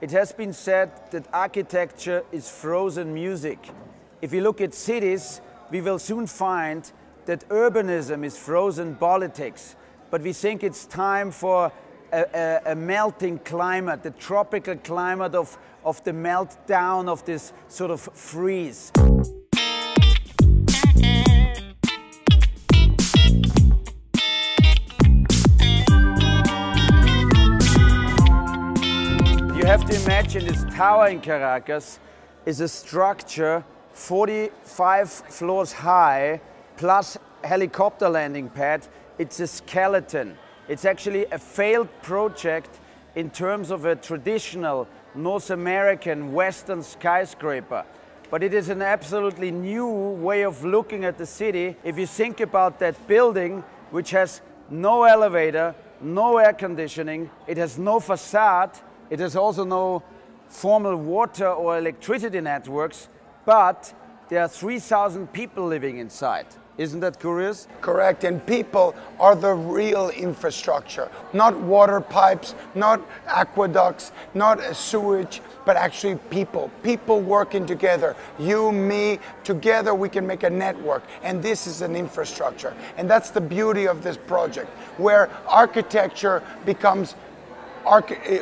It has been said that architecture is frozen music. If you look at cities, we will soon find that urbanism is frozen politics. But we think it's time for a melting climate, the tropical climate of the meltdown of this sort of freeze. You have to imagine this tower in Caracas is a structure 45 floors high, plus helicopter landing pad. It's a skeleton. It's actually a failed project in terms of a traditional North American Western skyscraper. But it is an absolutely new way of looking at the city. If you think about that building, which has no elevator, no air conditioning, it has no facade, it has also no formal water or electricity networks, but there are 3,000 people living inside. Isn't that curious? Correct, and people are the real infrastructure. Not water pipes, not aqueducts, not sewage, but actually people. People working together. You, me, together we can make a network. And this is an infrastructure. And that's the beauty of this project, where architecture becomes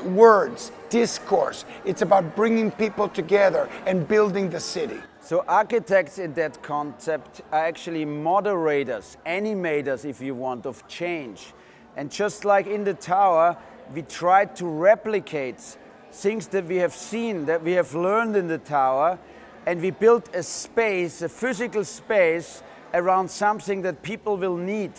words, discourse. It's about bringing people together and building the city. So architects in that concept are actually moderators, animators, if you want, of change. And just like in the tower, we tried to replicate things that we have seen, that we have learned in the tower, and we built a space, a physical space, around something that people will need.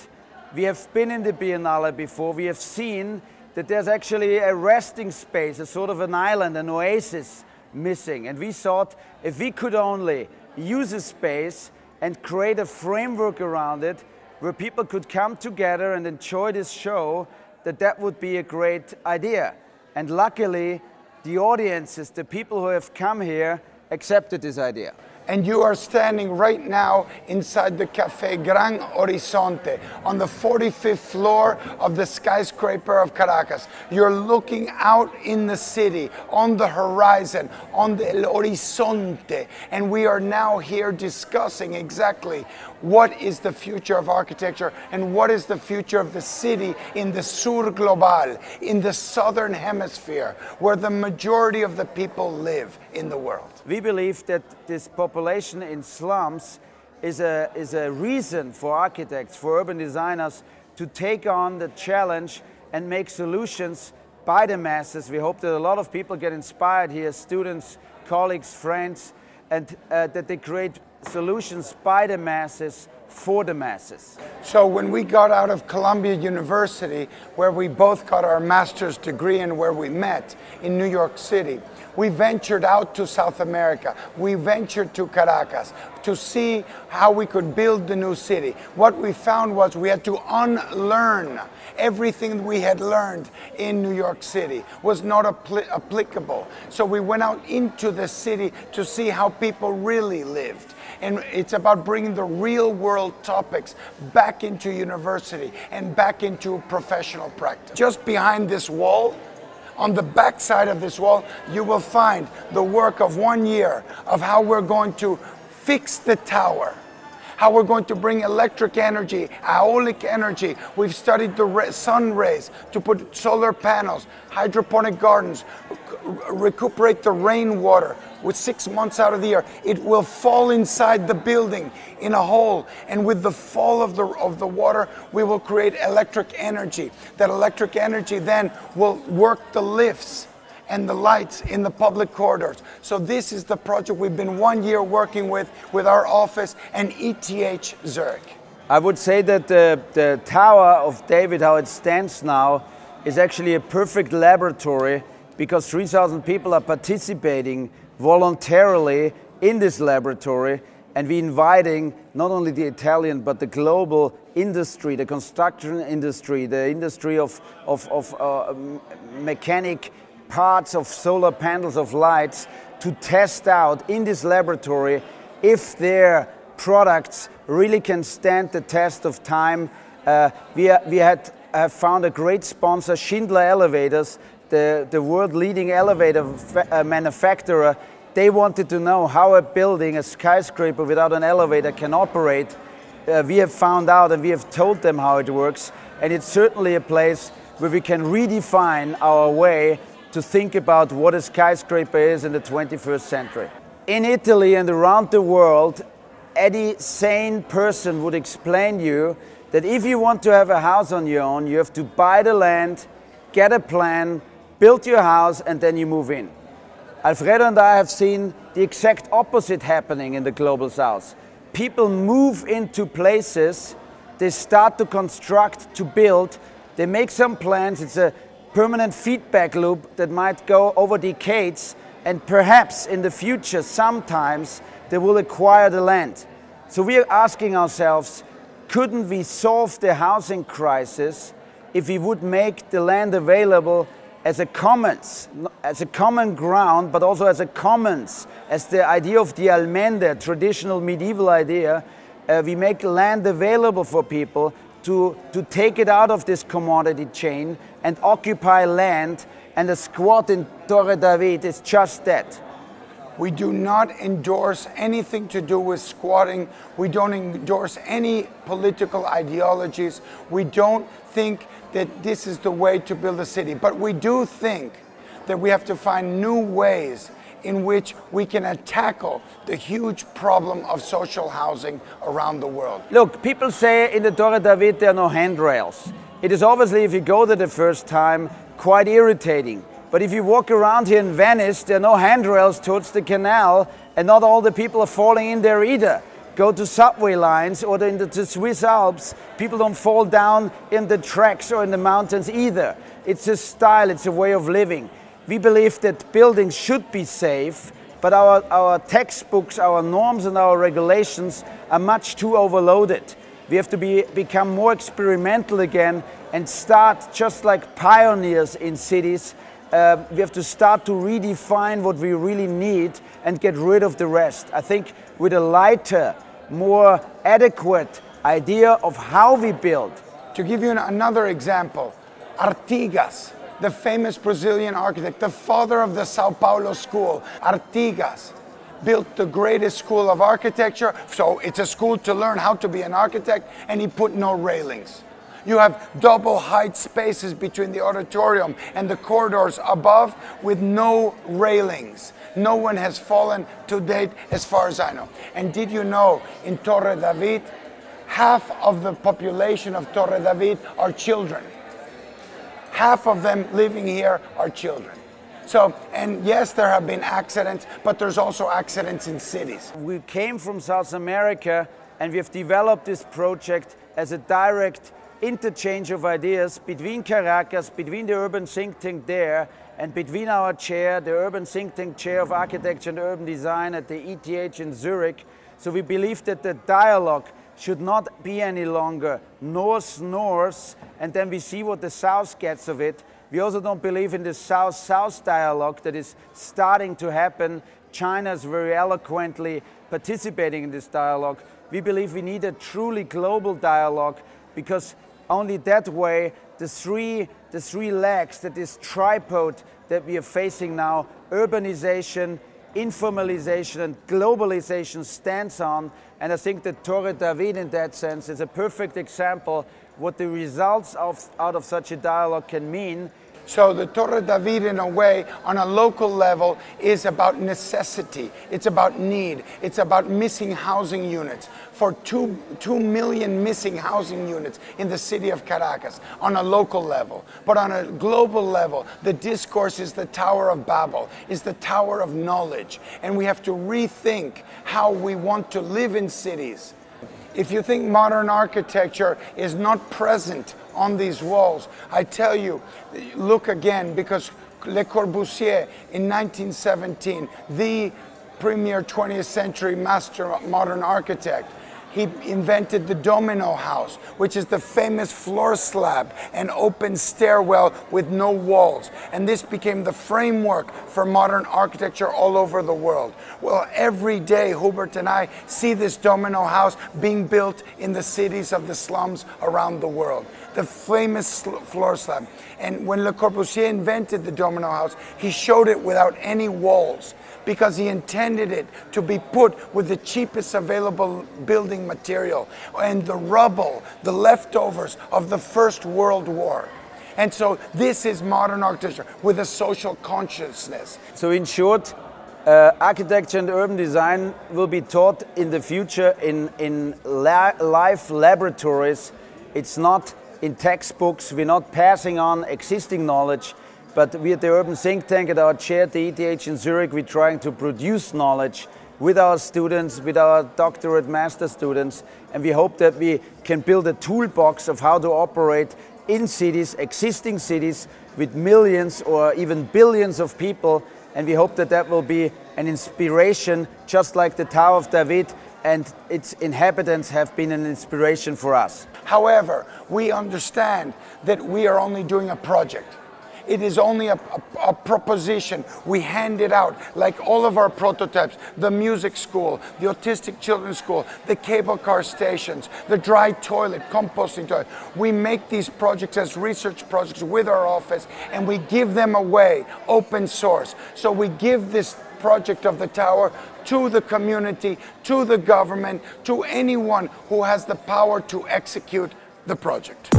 We have been in the Biennale before, we have seen that there's actually a resting space, a sort of an island, an oasis, missing. And we thought if we could only use a space and create a framework around it where people could come together and enjoy this show, that would be a great idea. And luckily, the audiences, the people who have come here, accepted this idea. And you are standing right now inside the Café Gran Horizonte on the 45th floor of the skyscraper of Caracas. You're looking out in the city, on the horizon, on the El Horizonte. And we are now here discussing exactly what is the future of architecture and what is the future of the city in the Sur Global, in the southern hemisphere, where the majority of the people live in the world. We believe that this population in slums is a reason for architects, for urban designers to take on the challenge and make solutions by the masses. We hope that a lot of people get inspired here, students, colleagues, friends, and that they create solutions by the masses for the masses. So when we got out of Columbia University, where we both got our master's degree and where we met in New York City, we ventured out to South America. We ventured to Caracas to see how we could build the new city. What we found was we had to unlearn everything we had learned in New York City was not applicable. So we went out into the city to see how people really lived. And it's about bringing the real world topics back into university and back into professional practice. Just behind this wall, on the back side of this wall, you will find the work of 1 year of how we're going to fix the tower, how we're going to bring electric energy, aeolic energy. We've studied the sun rays to put solar panels, hydroponic gardens, recuperate the rainwater with 6 months out of the year. It will fall inside the building in a hole, and with the fall of the water, we will create electric energy. That electric energy then will work the lifts and the lights in the public corridors. So this is the project we've been 1 year working with our office and ETH Zurich. I would say that the Tower of David, how it stands now, is actually a perfect laboratory because 3,000 people are participating voluntarily in this laboratory, and we're inviting not only the Italian but the global industry, the construction industry, the industry of mechanic parts of solar panels, of lights, to test out in this laboratory if their products really can stand the test of time. We have found a great sponsor, Schindler Elevators, the world leading elevator manufacturer, they wanted to know how a building, a skyscraper without an elevator can operate. We have found out and we have told them how it works, and it's certainly a place where we can redefine our way to think about what a skyscraper is in the 21st century. In Italy and around the world, any sane person would explain you that if you want to have a house on your own, you have to buy the land, get a plan, build your house, and then you move in. Alfredo and I have seen the exact opposite happening in the Global South. People move into places, they start to construct, to build, they make some plans. It's a permanent feedback loop that might go over decades, and perhaps in the future, sometimes, they will acquire the land. So we are asking ourselves, couldn't we solve the housing crisis if we would make the land available as a commons, as a common ground, but also as a commons, as the idea of the almende, traditional medieval idea. We make land available for people to take it out of this commodity chain and occupy land, and a squat in Torre David is just that. We do not endorse anything to do with squatting. We don't endorse any political ideologies. We don't think that this is the way to build a city. But we do think that we have to find new ways in which we can tackle the huge problem of social housing around the world. Look, people say in the Torre David there are no handrails. It is obviously, if you go there the first time, quite irritating. But if you walk around here in Venice, there are no handrails towards the canal, and not all the people are falling in there either. Go to subway lines or in the Swiss Alps, people don't fall down in the tracks or in the mountains either. It's a style, it's a way of living. We believe that buildings should be safe, but our textbooks, our norms and our regulations are much too overloaded. We have to become more experimental again and start just like pioneers in cities. We have to start to redefine what we really need and get rid of the rest. I think with a lighter, more adequate idea of how we build. To give you another example, Artigas, the famous Brazilian architect, the father of the Sao Paulo school, Artigas, built the greatest school of architecture. So it's a school to learn how to be an architect, and he put no railings. You have double height spaces between the auditorium and the corridors above with no railings. No one has fallen to date as far as I know. And did you know in Torre David, half of the population of Torre David are children. Half of them living here are children. So, and yes, there have been accidents, but there's also accidents in cities. We came from South America and we have developed this project as a direct interchange of ideas between Caracas, between the urban think tank there, and between our chair, the urban think tank chair of architecture and urban design at the ETH in Zurich. So we believe that the dialogue should not be any longer north-north, and then we see what the south gets of it. We also don't believe in the south-south dialogue that is starting to happen. China is very eloquently participating in this dialogue. We believe we need a truly global dialogue, because only that way the three legs, that this tripod that we are facing now, urbanization, informalization and globalization, stands on. And I think that Torre David in that sense is a perfect example what the results out of such a dialogue can mean. So the Torre David, in a way, on a local level, is about necessity. It's about need. It's about missing housing units. For 2 million missing housing units in the city of Caracas on a local level. But on a global level, the discourse is the Tower of Babel, is the Tower of Knowledge. And we have to rethink how we want to live in cities. If you think modern architecture is not present on these walls, I tell you, look again, because Le Corbusier in 1917, the premier 20th century master modern architect, he invented the domino house, which is the famous floor slab and open stairwell with no walls. And this became the framework for modern architecture all over the world. Well, every day, Hubert and I see this domino house being built in the cities of the slums around the world. The famous floor slab. And when Le Corbusier invented the domino house, he showed it without any walls because he intended it to be put with the cheapest available building material and the rubble, the leftovers of the First World War. And so this is modern architecture with a social consciousness. So in short, architecture and urban design will be taught in the future in live laboratories. It's not in textbooks. We're not passing on existing knowledge, but we at the Urban Think Tank at our chair at the ETH in Zurich, we're trying to produce knowledge with our students, with our doctorate master students, and we hope that we can build a toolbox of how to operate in cities, existing cities, with millions or even billions of people, and we hope that that will be an inspiration, just like the Tower of David and its inhabitants have been an inspiration for us. However, we understand that we are only doing a project. It is only a proposition. We hand it out, like all of our prototypes, the music school, the autistic children's school, the cable car stations, the dry toilet, composting toilet. We make these projects as research projects with our office, and we give them away, open source. So we give this project of the tower to the community, to the government, to anyone who has the power to execute the project.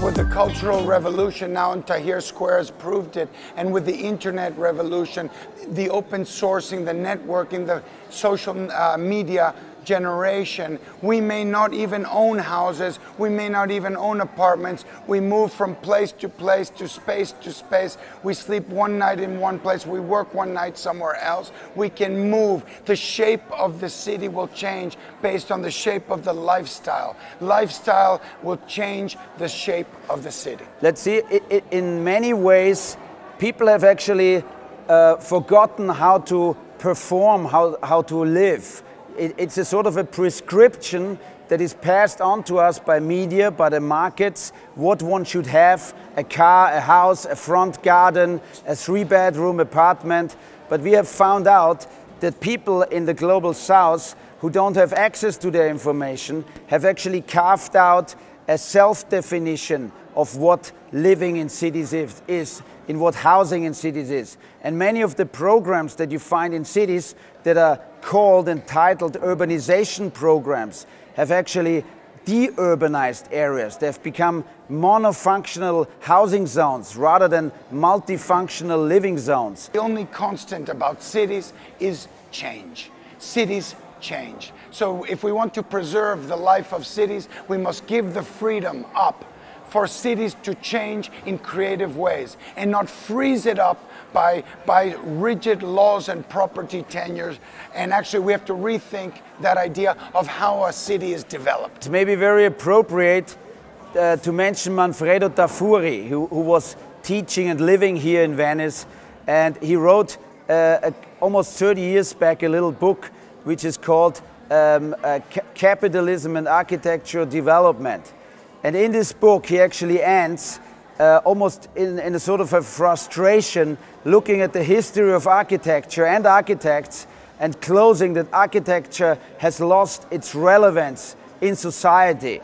With the Cultural Revolution now, and Tahrir Square has proved it, and with the Internet revolution, the open sourcing, the networking, the social media generation, we may not even own houses, we may not even own apartments. We move from place to place, to space. We sleep one night in one place, we work one night somewhere else. We can move. The shape of the city will change based on the shape of the lifestyle. Lifestyle will change the shape of the city. Let's see, in many ways, people have actually forgotten how to perform, how to live. It's a sort of a prescription that is passed on to us by media, by the markets, what one should have, a car, a house, a front garden, a 3-bedroom apartment. But we have found out that people in the global south who don't have access to their information have actually carved out a self-definition of what living in cities is, in what housing in cities is. And many of the programs that you find in cities that are called and titled urbanization programs have actually de-urbanized areas. They've become monofunctional housing zones rather than multifunctional living zones. The only constant about cities is change. Cities change. So if we want to preserve the life of cities, we must give the freedom up for cities to change in creative ways and not freeze it up by rigid laws and property tenures. And actually we have to rethink that idea of how a city is developed. It may be very appropriate to mention Manfredo Tafuri, who was teaching and living here in Venice, and he wrote almost 30 years back a little book which is called Capitalism and Architectural Development. And in this book, he actually ends almost in a sort of a frustration, looking at the history of architecture and architects, and closing that architecture has lost its relevance in society.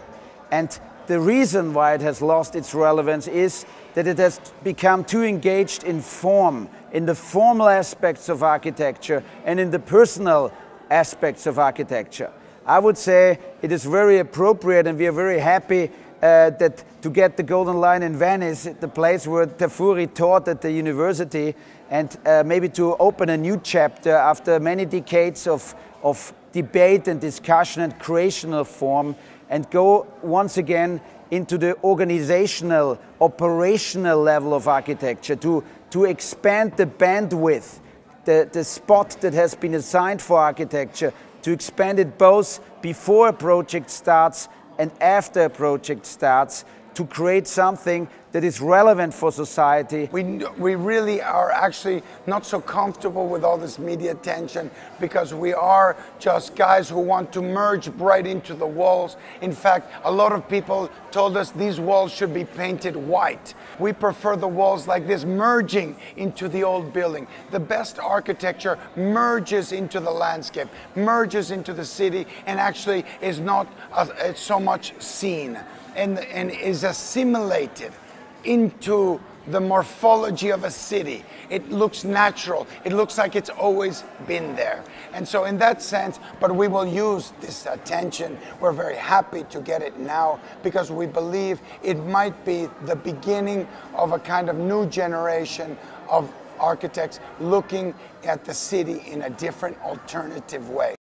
And the reason why it has lost its relevance is that it has become too engaged in form, in the formal aspects of architecture and in the personal aspects of architecture. I would say it is very appropriate, and we are very happy that to get the Golden Lion in Venice, the place where Tafuri taught at the university, and maybe to open a new chapter after many decades of debate and discussion and creation of form, and go once again into the organizational, operational level of architecture, to expand the bandwidth, the spot that has been assigned for architecture, to expand it both before a project starts and after a project starts, to create something that is relevant for society. We really are actually not so comfortable with all this media attention because we are just guys who want to merge right into the walls. In fact, a lot of people told us these walls should be painted white. We prefer the walls like this, merging into the old building. The best architecture merges into the landscape, merges into the city, and actually is not so much seen and is assimilated into the morphology of a city. It looks natural. It looks like it's always been there. And so in that sense, but we will use this attention. We're very happy to get it now because we believe it might be the beginning of a kind of new generation of architects looking at the city in a different, alternative way.